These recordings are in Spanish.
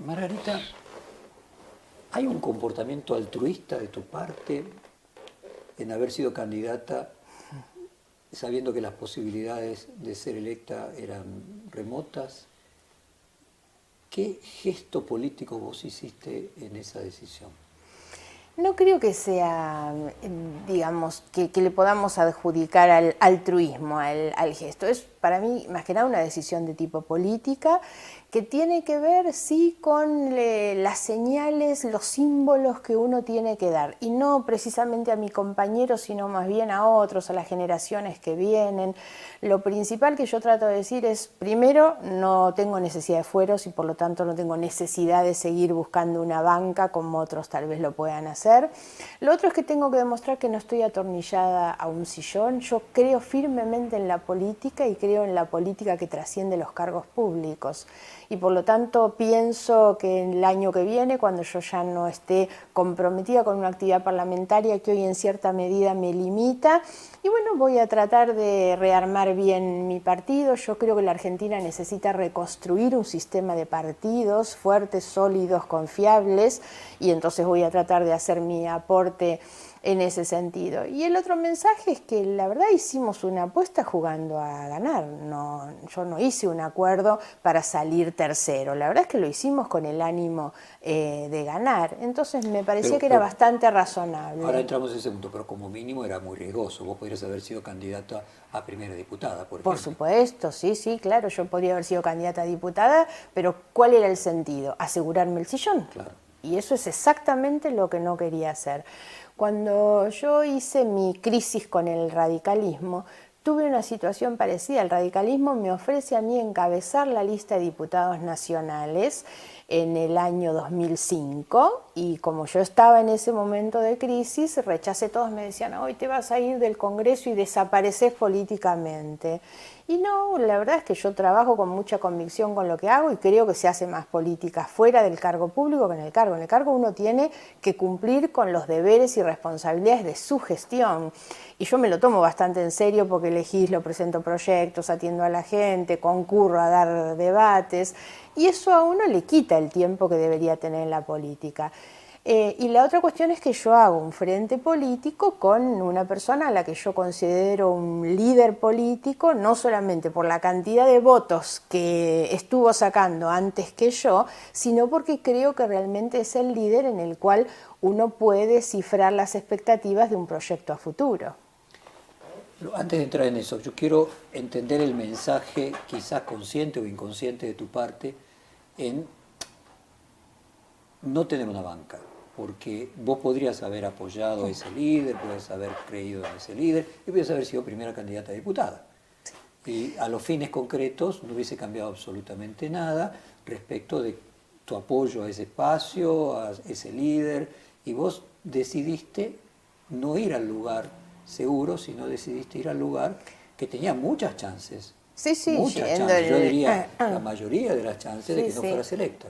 Margarita, ¿hay un comportamiento altruista de tu parte en haber sido candidata sabiendo que las posibilidades de ser electa eran remotas? ¿Qué gesto político vos hiciste en esa decisión? No creo que sea, digamos, que le podamos adjudicar al altruismo, al gesto. Es para mí más que nada una decisión de tipo política que tiene que ver, sí, con las señales, los símbolos que uno tiene que dar. Y no precisamente a mi compañero, sino más bien a otros, a las generaciones que vienen. Lo principal que yo trato de decir es, primero, no tengo necesidad de fueros y por lo tanto no tengo necesidad de seguir buscando una banca como otros tal vez lo puedan hacer. Lo otro es que tengo que demostrar que no estoy atornillada a un sillón. Yo creo firmemente en la política y creo en la política que trasciende los cargos públicos. Y por lo tanto pienso que el año que viene, cuando yo ya no esté comprometida con una actividad parlamentaria que hoy en cierta medida me limita, y bueno, voy a tratar de rearmar bien mi partido. Yo creo que la Argentina necesita reconstruir un sistema de partidos fuertes, sólidos, confiables, y entonces voy a tratar de hacer mi aporte en ese sentido. Y el otro mensaje es que la verdad hicimos una apuesta jugando a ganar. Yo no hice un acuerdo para salir tercero. La verdad es que lo hicimos con el ánimo de ganar. Entonces me parecía que era bastante razonable. Ahora entramos en ese punto, pero como mínimo era muy riesgoso. Vos podrías haber sido candidata a primera diputada, por ejemplo. Por supuesto, sí, claro. Yo podría haber sido candidata a diputada, pero ¿cuál era el sentido? Asegurarme el sillón. Claro. Y eso es exactamente lo que no quería hacer. Cuando yo hice mi crisis con el radicalismo, tuve una situación parecida. El radicalismo me ofrece a mí encabezar la lista de diputados nacionales en el año 2005 y como yo estaba en ese momento de crisis, rechacé. Todos me decían, hoy te vas a ir del Congreso y desapareces políticamente. Y no, la verdad es que yo trabajo con mucha convicción con lo que hago y creo que se hace más política fuera del cargo público que en el cargo. En el cargo uno tiene que cumplir con los deberes y responsabilidades de su gestión. Y yo me lo tomo bastante en serio porque legislo, presento proyectos, atiendo a la gente, concurro a dar debates. Y eso a uno le quita el tiempo que debería tener en la política. Y la otra cuestión es que yo hago un frente político con una persona a la que yo considero un líder político, no solamente por la cantidad de votos que estuvo sacando antes que yo, sino porque creo que realmente es el líder en el cual uno puede cifrar las expectativas de un proyecto a futuro. Pero antes de entrar en eso, yo quiero entender el mensaje, quizás consciente o inconsciente de tu parte, en no tener una banca. Porque vos podrías haber apoyado a ese líder, podrías haber creído en ese líder y podrías haber sido primera candidata a diputada. Y a los fines concretos no hubiese cambiado absolutamente nada respecto de tu apoyo a ese espacio, a ese líder, y vos decidiste no ir al lugar seguro, sino decidiste ir al lugar que tenía muchas chances. Sí, muchas chances. Yo diría la mayoría de las chances de que no fueras electa.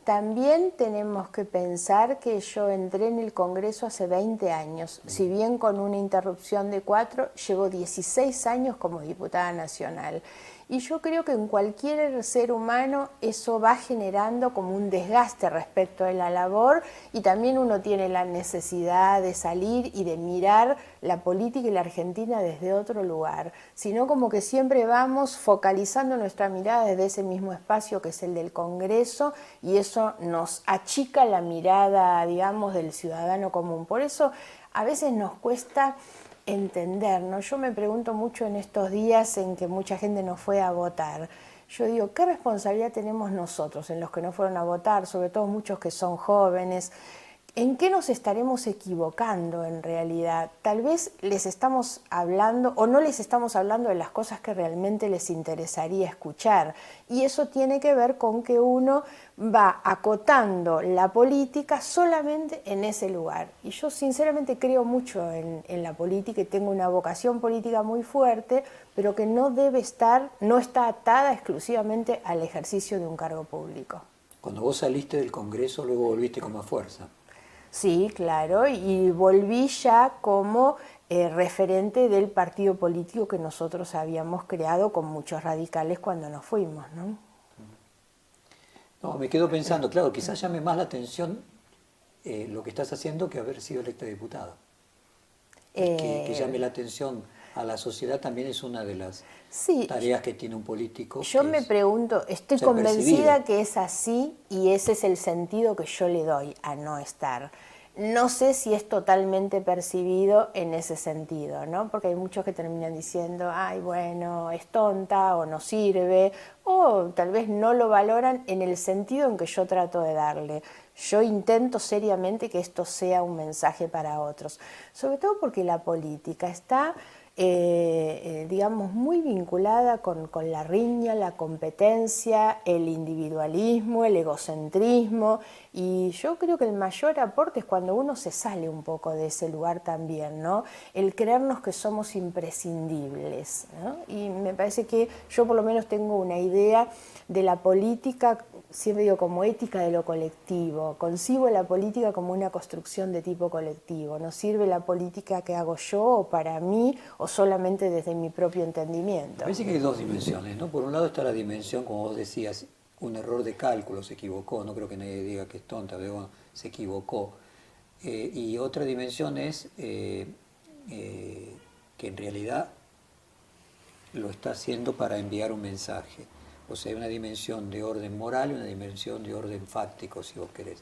También tenemos que pensar que yo entré en el Congreso hace 20 años, si bien con una interrupción de 4, llevo 16 años como diputada nacional. Y yo creo que en cualquier ser humano eso va generando como un desgaste respecto de la labor y también uno tiene la necesidad de salir y de mirar la política y la Argentina desde otro lugar, sino como que siempre vamos focalizando nuestra mirada desde ese mismo espacio que es el del Congreso y eso nos achica la mirada, digamos, del ciudadano común. Por eso a veces nos cuesta entender, ¿no? Yo me pregunto mucho en estos días en que mucha gente no fue a votar. Yo digo, ¿qué responsabilidad tenemos nosotros en los que no fueron a votar, sobre todo muchos que son jóvenes? ¿En qué nos estaremos equivocando en realidad? Tal vez les estamos hablando o no les estamos hablando de las cosas que realmente les interesaría escuchar. Y eso tiene que ver con que uno va acotando la política solamente en ese lugar. Y yo sinceramente creo mucho en la política y tengo una vocación política muy fuerte, pero que no está atada exclusivamente al ejercicio de un cargo público. Cuando vos saliste del Congreso, luego volviste con más fuerza. Sí, claro, y volví ya como referente del partido político que nosotros habíamos creado con muchos radicales cuando nos fuimos, ¿no? No, me quedo pensando, claro, quizás llame más la atención lo que estás haciendo que haber sido electa diputada. Que llame la atención a la sociedad también es una de las tareas que tiene un político. Yo me pregunto, estoy convencida que es así y ese es el sentido que yo le doy a no estar. No sé si es totalmente percibido en ese sentido, ¿no? Porque hay muchos que terminan diciendo, ay, bueno, es tonta o no sirve, o tal vez no lo valoran en el sentido en que yo trato de darle. Yo intento seriamente que esto sea un mensaje para otros, sobre todo porque la política está, digamos, muy vinculada con la riña, la competencia, el individualismo, el egocentrismo, y yo creo que el mayor aporte es cuando uno se sale un poco de ese lugar también, ¿no? El creernos que somos imprescindibles, ¿no? Y me parece que yo por lo menos tengo una idea de la política, siempre digo como ética de lo colectivo, concibo la política como una construcción de tipo colectivo, no sirve la política que hago yo o para mí o solamente desde mi propio entendimiento. Parece que hay dos dimensiones, ¿no? Por un lado está la dimensión, como vos decías, un error de cálculo, se equivocó, no creo que nadie diga que es tonta, pero bueno, se equivocó. Y otra dimensión es que en realidad lo está haciendo para enviar un mensaje. O sea, hay una dimensión de orden moral y una dimensión de orden fáctico, si vos querés.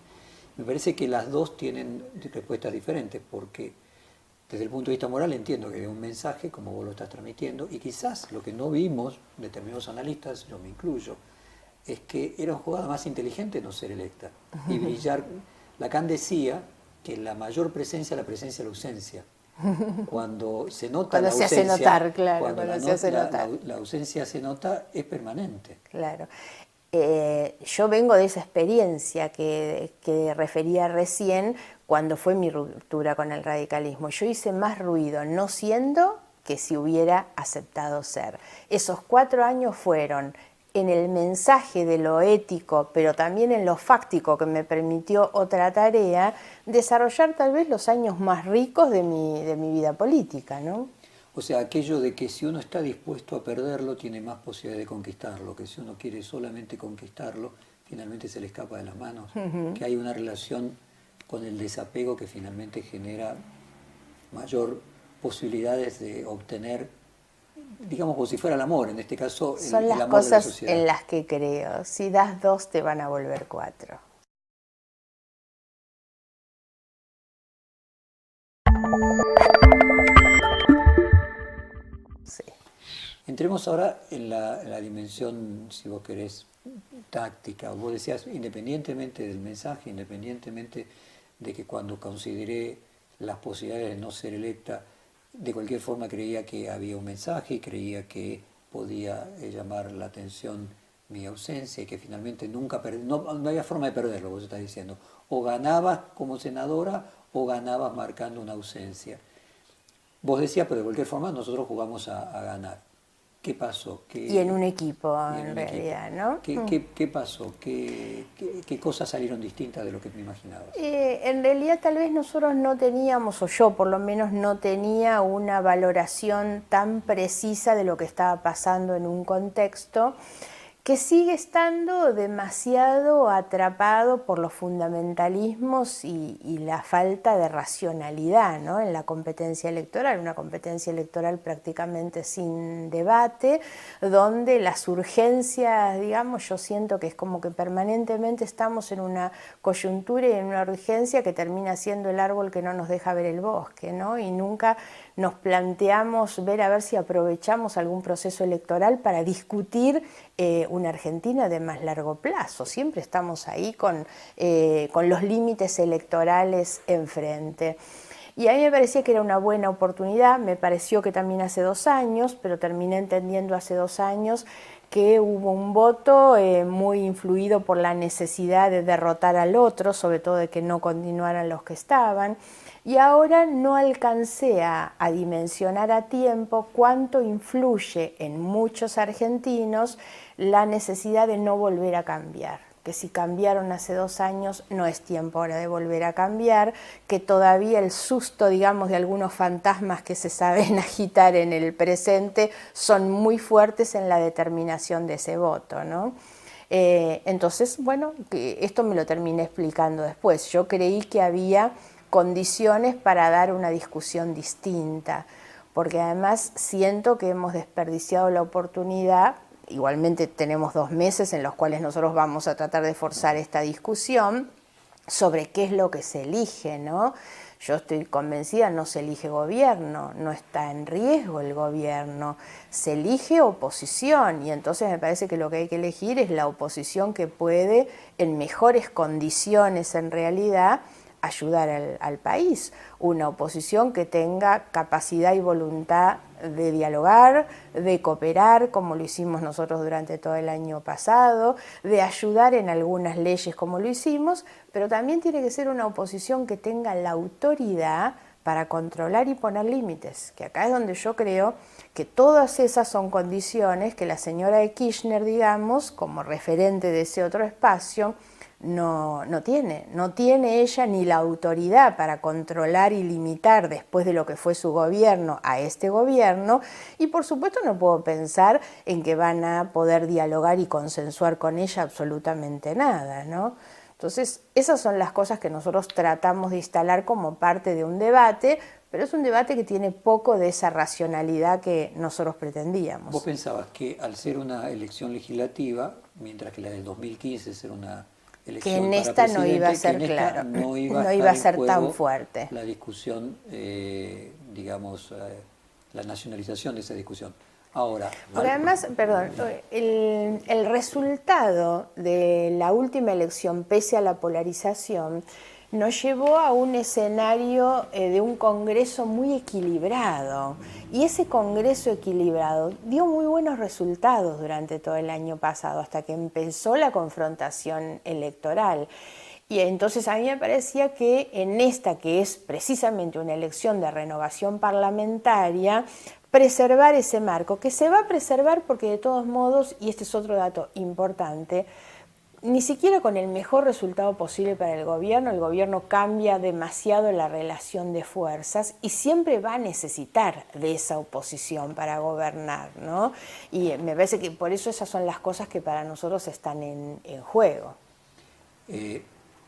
Me parece que las dos tienen respuestas diferentes, porque desde el punto de vista moral entiendo que hay un mensaje, como vos lo estás transmitiendo, y quizás lo que no vimos, determinados analistas, yo me incluyo, es que era una jugada más inteligente no ser electa y brillar. Lacan decía que la mayor presencia es la presencia de la ausencia. Cuando se nota cuando la ausencia, se hace notar, claro, cuando la ausencia se nota, es permanente. Claro. Yo vengo de esa experiencia que refería recién cuando fue mi ruptura con el radicalismo. Yo hice más ruido no siendo que si hubiera aceptado ser. Esos 4 años fueron en el mensaje de lo ético, pero también en lo fáctico que me permitió otra tarea, desarrollar tal vez los años más ricos de mi vida política, ¿no? O sea, aquello de que si uno está dispuesto a perderlo, tiene más posibilidad de conquistarlo, que si uno quiere solamente conquistarlo, finalmente se le escapa de las manos, que hay una relación con el desapego que finalmente genera mayor posibilidades de obtener, digamos, como si fuera el amor, en este caso son el las amor de la cosas sociedad. en las que creo. Si das 2 te van a volver 4. Sí. Entremos ahora en la dimensión, si vos querés, táctica. Vos decías, independientemente del mensaje, independientemente de que cuando consideré las posibilidades de no ser electa, de cualquier forma creía que había un mensaje y creía que podía llamar la atención mi ausencia y que finalmente nunca no había forma de perderlo, vos estás diciendo. O ganabas como senadora o ganabas marcando una ausencia. Vos decías, pero de cualquier forma nosotros jugamos a ganar. ¿Qué pasó? Y en un equipo, en realidad, ¿no? ¿Qué pasó? ¿Qué cosas salieron distintas de lo que me imaginaba? En realidad tal vez nosotros no teníamos, o yo por lo menos no tenía una valoración tan precisa de lo que estaba pasando en un contexto que sigue estando demasiado atrapado por los fundamentalismos y la falta de racionalidad, ¿no? En la competencia electoral, una competencia electoral prácticamente sin debate, donde las urgencias, digamos, yo siento que es como que permanentemente estamos en una coyuntura y en una urgencia que termina siendo el árbol que no nos deja ver el bosque, ¿no? Y nunca nos planteamos ver a ver si aprovechamos algún proceso electoral para discutir una Argentina de más largo plazo. Siempre estamos ahí con los límites electorales enfrente. Y a mí me parecía que era una buena oportunidad, me pareció que también hace 2 años, pero terminé entendiendo hace 2 años que hubo un voto muy influido por la necesidad de derrotar al otro, sobre todo de que no continuaran los que estaban. Y ahora no alcancé a dimensionar a tiempo cuánto influye en muchos argentinos la necesidad de no volver a cambiar. que si cambiaron hace 2 años no es tiempo ahora de volver a cambiar, que todavía el susto, digamos, de algunos fantasmas que se saben agitar en el presente son muy fuertes en la determinación de ese voto, ¿no? Entonces, bueno, que esto me lo terminé explicando después. Yo creí que había condiciones para dar una discusión distinta, porque además siento que hemos desperdiciado la oportunidad. Igualmente tenemos 2 meses en los cuales nosotros vamos a tratar de forzar esta discusión sobre qué es lo que se elige, ¿no? Yo estoy convencida, no se elige gobierno, no está en riesgo el gobierno, se elige oposición, y entonces me parece que lo que hay que elegir es la oposición que puede, en mejores condiciones en realidad, ayudar al país, una oposición que tenga capacidad y voluntad de dialogar, de cooperar, como lo hicimos nosotros durante todo el año pasado, de ayudar en algunas leyes como lo hicimos, pero también tiene que ser una oposición que tenga la autoridad para controlar y poner límites, que acá es donde yo creo que todas esas son condiciones que la señora de Kirchner, digamos, como referente de ese otro espacio, no tiene ella ni la autoridad para controlar y limitar después de lo que fue su gobierno a este gobierno, y por supuesto no puedo pensar en que van a poder dialogar y consensuar con ella absolutamente nada, ¿no? Entonces, esas son las cosas que nosotros tratamos de instalar como parte de un debate, pero es un debate que tiene poco de esa racionalidad que nosotros pretendíamos. ¿Vos pensabas que al ser una elección legislativa, mientras que la del 2015 ser una elección que en para esta no iba a ser, claro, no iba a ser tan fuerte la discusión, digamos, la nacionalización de esa discusión? Ahora, porque además, perdón, el resultado de la última elección, pese a la polarización, nos llevó a un escenario de un Congreso muy equilibrado, y ese Congreso equilibrado dio muy buenos resultados durante todo el año pasado, hasta que empezó la confrontación electoral. Y entonces a mí me parecía que en esta, que es precisamente una elección de renovación parlamentaria, preservar ese marco, que se va a preservar porque de todos modos, y este es otro dato importante, ni siquiera con el mejor resultado posible para el gobierno cambia demasiado la relación de fuerzas y siempre va a necesitar de esa oposición para gobernar, ¿no? Y me parece que por eso esas son las cosas que para nosotros están en juego.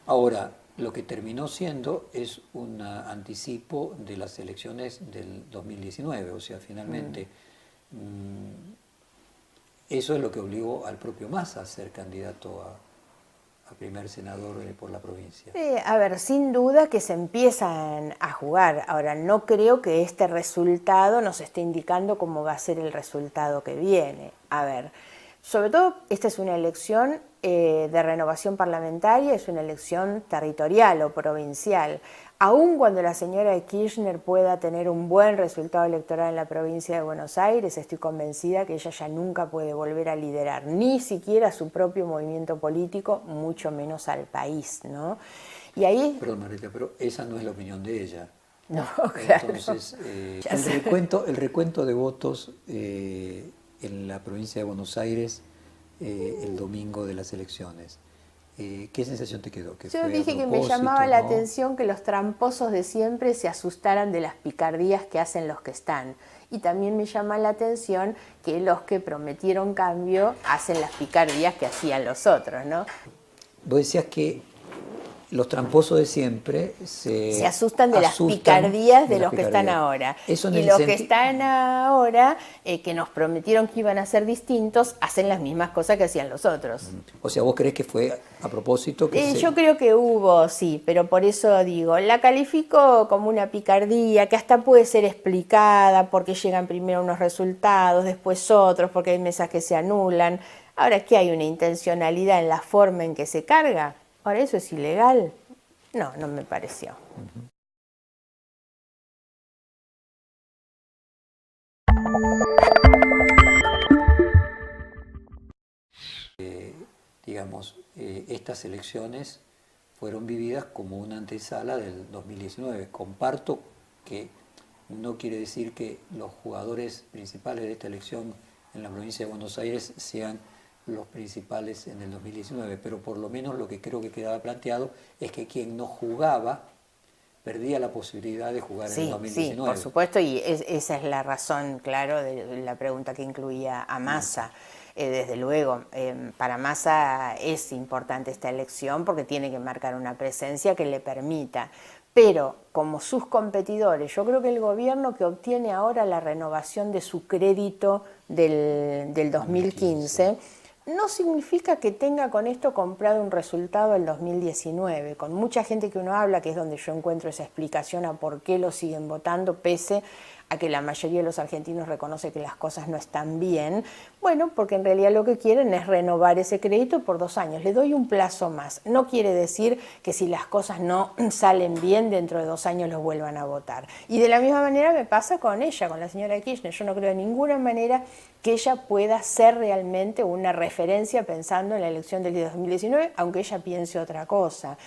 Ahora, lo que terminó siendo es un anticipo de las elecciones del 2019, o sea, finalmente eso es lo que obligó al propio Massa a ser candidato a primer senador por la provincia. A ver, sin duda que se empiezan a jugar. Ahora, no creo que este resultado nos esté indicando cómo va a ser el resultado que viene. A ver, sobre todo, esta es una elección de renovación parlamentaria, es una elección territorial o provincial. Aun cuando la señora de Kirchner pueda tener un buen resultado electoral en la provincia de Buenos Aires, estoy convencida que ella ya nunca puede volver a liderar ni siquiera su propio movimiento político, mucho menos al país, ¿no? Y ahí... Perdón, Marita, pero esa no es la opinión de ella. No, claro. Entonces, el recuento de votos en la provincia de Buenos Aires el domingo de las elecciones, ¿qué sensación te quedó? Yo dije que me llamaba la atención que los tramposos de siempre se asustaran de las picardías que hacen los que están. Y también me llama la atención que los que prometieron cambio hacen las picardías que hacían los otros, ¿no? Vos decías que los tramposos de siempre se asustan de las picardías de los que están ahora. Y los que están ahora, que nos prometieron que iban a ser distintos, hacen las mismas cosas que hacían los otros. O sea, ¿vos crees que fue a propósito? Yo creo que hubo, sí, pero por eso digo, la califico como una picardía que hasta puede ser explicada porque llegan primero unos resultados, después otros, porque hay mesas que se anulan. Ahora, ¿qué hay? ¿Una intencionalidad en la forma en que se carga? Ahora, ¿eso es ilegal? No, no me pareció. Digamos, estas elecciones fueron vividas como una antesala del 2019. Comparto que no quiere decir que los jugadores principales de esta elección en la provincia de Buenos Aires sean los principales en el 2019, pero por lo menos lo que creo que quedaba planteado es que quien no jugaba perdía la posibilidad de jugar en el 2019. Sí, por supuesto, y esa es la razón, claro, de la pregunta que incluía a Massa. Desde luego, para Massa es importante esta elección porque tiene que marcar una presencia que le permita. Pero como sus competidores, yo creo que el gobierno que obtiene ahora la renovación de su crédito del 2015 no significa que tenga con esto comprado un resultado el 2019. Con mucha gente que uno habla, que es donde yo encuentro esa explicación a por qué lo siguen votando, pese a que la mayoría de los argentinos reconoce que las cosas no están bien. Bueno, porque en realidad lo que quieren es renovar ese crédito por 2 años. Le doy un plazo más. No quiere decir que si las cosas no salen bien, dentro de 2 años los vuelvan a votar. Y de la misma manera me pasa con ella, con la señora Kirchner. Yo no creo de ninguna manera que ella pueda ser realmente una referencia pensando en la elección del 2019, aunque ella piense otra cosa.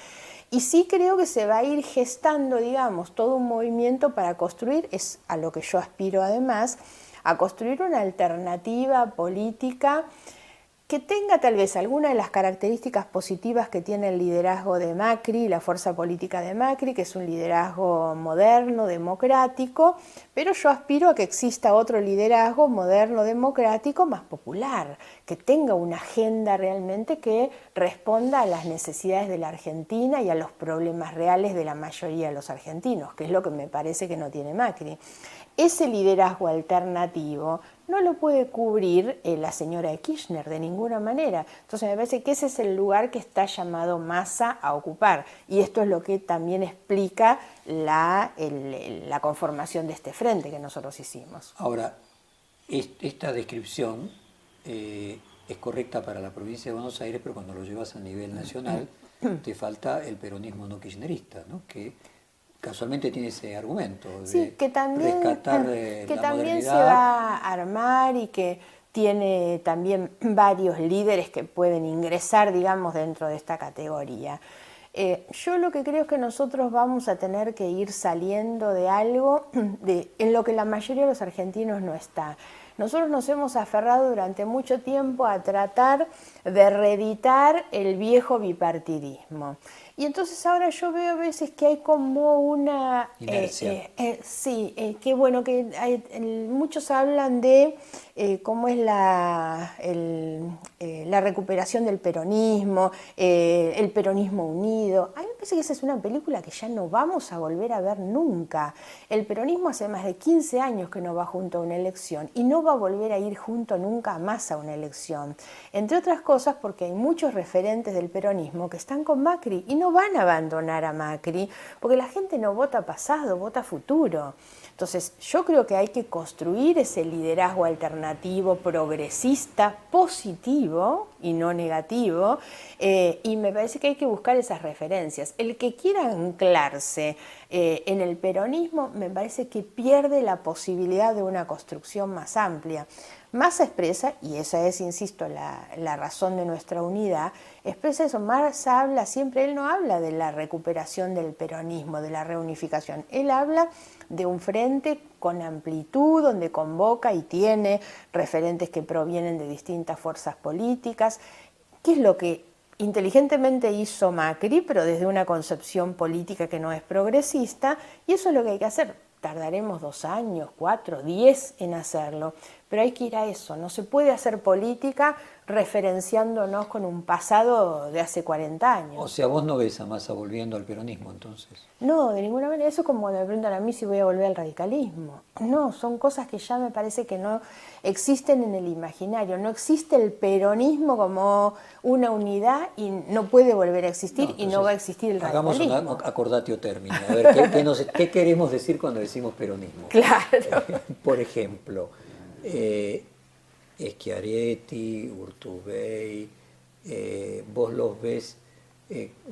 Y sí creo que se va a ir gestando, digamos, todo un movimiento para construir, es a lo que yo aspiro además, a construir una alternativa política que tenga tal vez alguna de las características positivas que tiene el liderazgo de Macri, la fuerza política de Macri, que es un liderazgo moderno, democrático, pero yo aspiro a que exista otro liderazgo moderno, democrático, más popular, que tenga una agenda realmente que responda a las necesidades de la Argentina y a los problemas reales de la mayoría de los argentinos, que es lo que me parece que no tiene Macri. Ese liderazgo alternativo no lo puede cubrir la señora Kirchner de ninguna manera. Entonces me parece que ese es el lugar que está llamado Massa a ocupar. Y esto es lo que también explica la conformación de este frente que nosotros hicimos. Ahora, esta descripción es correcta para la provincia de Buenos Aires, pero cuando lo llevas a nivel nacional te falta el peronismo no kirchnerista, ¿no? Que casualmente tiene ese argumento de sí, que también, rescatar que la también modernidad. Se va a armar y que tiene también varios líderes que pueden ingresar, digamos, dentro de esta categoría. Yo lo que creo es que nosotros vamos a tener que ir saliendo de algo en lo que la mayoría de los argentinos no está. Nosotros nos hemos aferrado durante mucho tiempo a tratar de reeditar el viejo bipartidismo. Y entonces ahora yo veo a veces que hay como una inercia. Que bueno, muchos hablan de cómo es la recuperación del peronismo, el peronismo unido. A mí me parece que esa es una película que ya no vamos a volver a ver nunca. El peronismo hace más de 15 años que no va junto a una elección y no va a volver a ir junto nunca más a una elección. Entre otras cosas porque hay muchos referentes del peronismo que están con Macri y no van a abandonar a Macri porque la gente no vota pasado, vota futuro. Entonces yo creo que hay que construir ese liderazgo alternativo, progresista, positivo y no negativo, y me parece que hay que buscar esas referencias. El que quiera anclarse en el peronismo me parece que pierde la posibilidad de una construcción más amplia. Massa expresa, y esa es, insisto, la razón de nuestra unidad, expresa eso. Massa habla siempre, él no habla de la recuperación del peronismo, de la reunificación, él habla de un frente con amplitud, donde convoca y tiene referentes que provienen de distintas fuerzas políticas, que es lo que inteligentemente hizo Macri, pero desde una concepción política que no es progresista, y eso es lo que hay que hacer. Tardaremos 2 años, 4, 10 en hacerlo, pero hay que ir a eso. No se puede hacer política referenciándonos con un pasado de hace 40 años. O sea, vos no ves a Massa volviendo al peronismo, entonces. No, de ninguna manera. Eso es como cuando me preguntan a mí si voy a volver al radicalismo. No, son cosas que ya me parece que no existen en el imaginario. No existe el peronismo como una unidad y no puede volver a existir, no, y no va a existir el radicalismo. Hagamos un acordate o término. A ver, ¿qué queremos decir cuando decimos peronismo? Claro. Por ejemplo, Schiaretti, Urtubey, vos los ves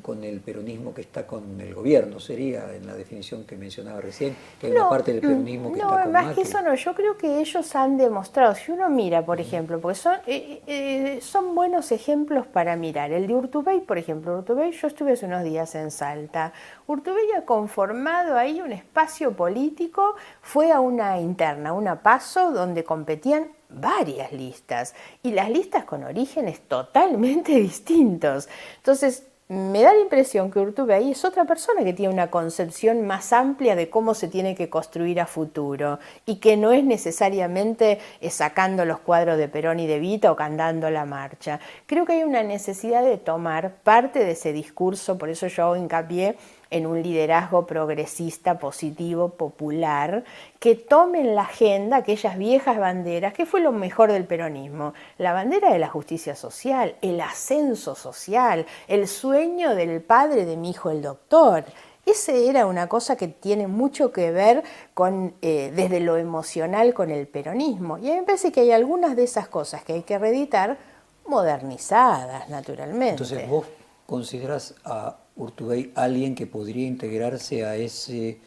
con el peronismo que está con el gobierno, sería en la definición que mencionaba recién, que hay una parte del peronismo que está con Macri. No, más que eso no, yo creo que ellos han demostrado, si uno mira, por ejemplo, porque son buenos ejemplos para mirar, el de Urtubey, por ejemplo, Urtubey, yo estuve hace unos días en Salta, Urtubey ha conformado ahí un espacio político, fue a una interna, una PASO, donde competían varias listas, y las listas con orígenes totalmente distintos. Entonces, me da la impresión que Urtubey es otra persona que tiene una concepción más amplia de cómo se tiene que construir a futuro y que no es necesariamente sacando los cuadros de Perón y de Evita o cantando la marcha. Creo que hay una necesidad de tomar parte de ese discurso, por eso yo hago hincapié en un liderazgo progresista, positivo, popular, que tome en la agenda aquellas viejas banderas, que fue lo mejor del peronismo, la bandera de la justicia social, el ascenso social, el sueño del padre de mi hijo el doctor. Ese era una cosa que tiene mucho que ver con, desde lo emocional con el peronismo. Y a mí me parece que hay algunas de esas cosas que hay que reeditar modernizadas, naturalmente. Entonces, ¿vos considerás a Urtubey alguien que podría integrarse a ese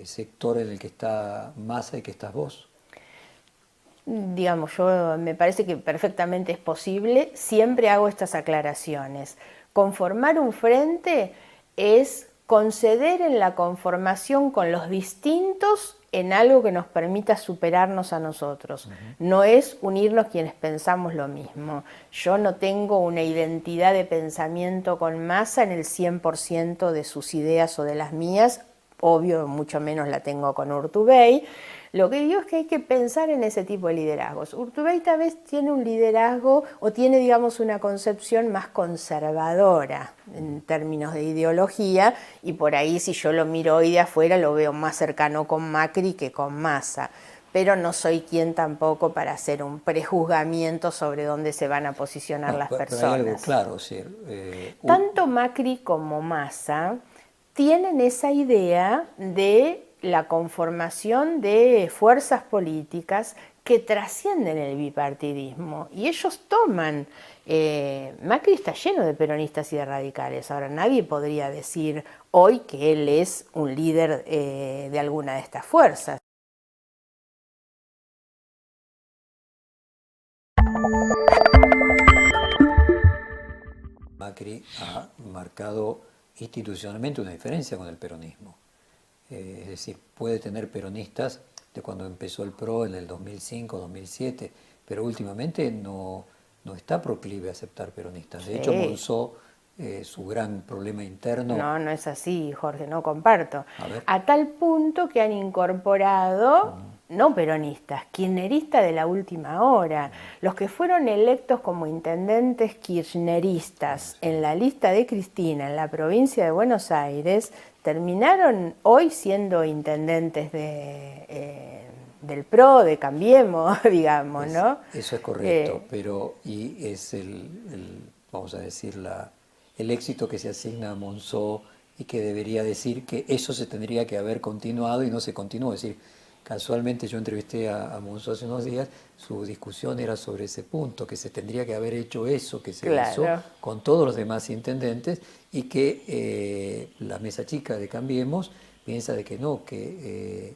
sector en el que está Massa y que estás vos? Digamos, yo me parece que perfectamente es posible, siempre hago estas aclaraciones. Conformar un frente es conceder en la conformación con los distintos en algo que nos permita superarnos a nosotros. No es unirnos quienes pensamos lo mismo. Yo no tengo una identidad de pensamiento con Massa en el 100% de sus ideas o de las mías, obvio, mucho menos la tengo con Urtubey. Lo que digo es que hay que pensar en ese tipo de liderazgos. Urtubey tal vez tiene un liderazgo o tiene, digamos, una concepción más conservadora en términos de ideología, y por ahí si yo lo miro hoy de afuera lo veo más cercano con Macri que con Massa. Pero no soy quien tampoco para hacer un prejuzgamiento sobre dónde se van a posicionar las personas. Pero hay algo claro, Tanto Macri como Massa tienen esa idea de la conformación de fuerzas políticas que trascienden el bipartidismo, y ellos toman, Macri está lleno de peronistas y de radicales. Ahora nadie podría decir hoy que él es un líder de alguna de estas fuerzas. Macri ha marcado institucionalmente una diferencia con el peronismo. Es decir, puede tener peronistas de cuando empezó el PRO en el 2005, 2007, pero últimamente no está proclive a aceptar peronistas. De hecho, Monzó, su gran problema interno... No es así, Jorge, no comparto. A tal punto que han incorporado, no peronistas, kirchneristas de la última hora. Los que fueron electos como intendentes kirchneristas en la lista de Cristina en la provincia de Buenos Aires terminaron hoy siendo intendentes del PRO, de Cambiemos, digamos, ¿no? Eso es correcto, pero y es vamos a decir, el éxito que se asigna a Monzó, y que debería decir que eso se tendría que haber continuado y no se continuó. Es decir, casualmente yo entrevisté a Monzó hace unos días, su discusión era sobre ese punto, que se tendría que haber hecho eso que se hizo con todos los demás intendentes, y que la mesa chica de Cambiemos piensa de que no, que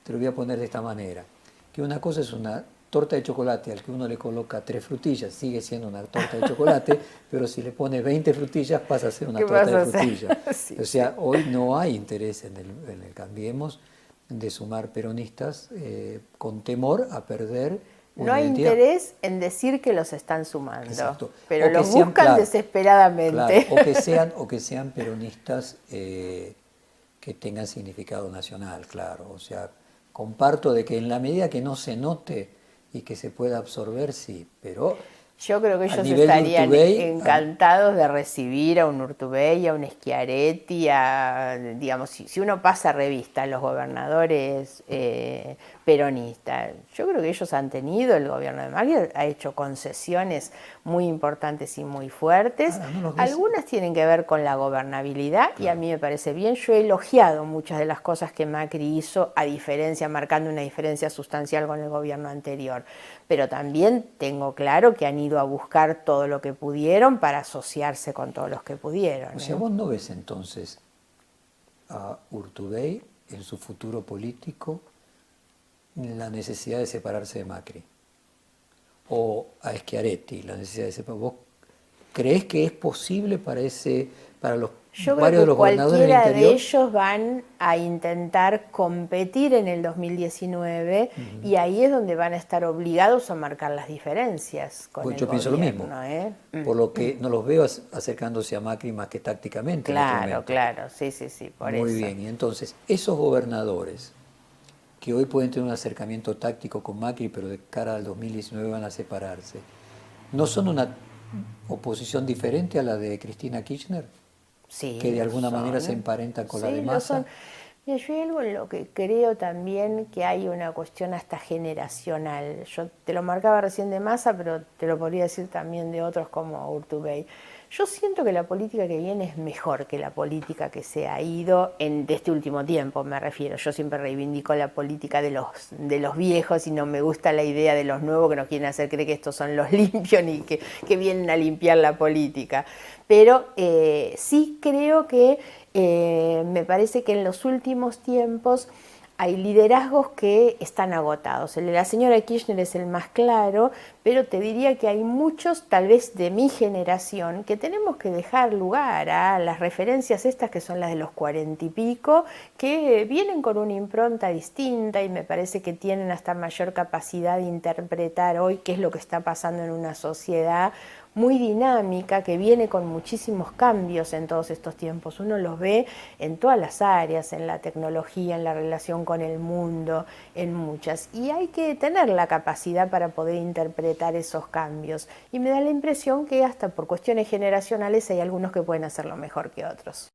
te lo voy a poner de esta manera, que una cosa es una torta de chocolate al que uno le coloca 3 frutillas, sigue siendo una torta de chocolate, pero si le pone 20 frutillas pasa a ser una torta de frutillas. Sí, o sea, hoy no hay interés en el Cambiemos de sumar peronistas con temor a perder una No hay identidad. Interés en decir que los están sumando. Exacto. Pero los buscan desesperadamente. Claro, o que sean peronistas que tengan significado nacional, claro. O sea, comparto de que en la medida que no se note y que se pueda absorber, sí, pero... Yo creo que ellos estarían encantados de recibir a un Urtubey, a un Schiaretti, digamos, si uno pasa revista a los gobernadores peronistas, yo creo que ellos han tenido, el gobierno de Macri ha hecho concesiones muy importantes y muy fuertes. Algunas tienen que ver con la gobernabilidad, y a mí me parece bien. Yo he elogiado muchas de las cosas que Macri hizo, marcando una diferencia sustancial con el gobierno anterior. Pero también tengo claro que han ido a buscar todo lo que pudieron para asociarse con todos los que pudieron. O sea, vos no ves entonces a Urtubey en su futuro político la necesidad de separarse de Macri, o a Schiaretti la necesidad de separarse. ¿Vos creés que es posible para los Yo varios de creo que los gobernadores del cualquiera de interior. ellos van a intentar competir en el 2019 y ahí es donde van a estar obligados a marcar las diferencias con Pues el yo pienso lo mismo, gobierno, ¿eh? por lo que no los veo acercándose a Macri más que tácticamente en este Claro, momento. claro, sí, sí, sí, por Muy eso. bien, y entonces esos gobernadores que hoy pueden tener un acercamiento táctico con Macri, pero de cara al 2019 van a separarse, ¿no son una oposición diferente a la de Cristina Kirchner? Que Sí, de lo alguna manera se son. emparentan con la de Sí, lo son. Massa. Mira, yo hay algo en lo que creo también que hay una cuestión hasta generacional. Yo te lo marcaba recién de Massa, pero te lo podría decir también de otros como Urtubey. Yo siento que la política que viene es mejor que la política que se ha ido de este último tiempo, me refiero. Yo siempre reivindico la política de los viejos y no me gusta la idea de los nuevos que nos quieren hacer creer que estos son los limpios ni que vienen a limpiar la política. Pero sí creo que me parece que en los últimos tiempos hay liderazgos que están agotados. El de la señora Kirchner es el más claro, pero te diría que hay muchos, tal vez de mi generación, que tenemos que dejar lugar a las referencias estas que son las de los 40 y pico, que vienen con una impronta distinta y me parece que tienen hasta mayor capacidad de interpretar hoy qué es lo que está pasando en una sociedad muy dinámica, que viene con muchísimos cambios en todos estos tiempos. Uno los ve en todas las áreas, en la tecnología, en la relación con el mundo, en muchas. Y hay que tener la capacidad para poder interpretar esos cambios. Y me da la impresión que hasta por cuestiones generacionales hay algunos que pueden hacerlo mejor que otros.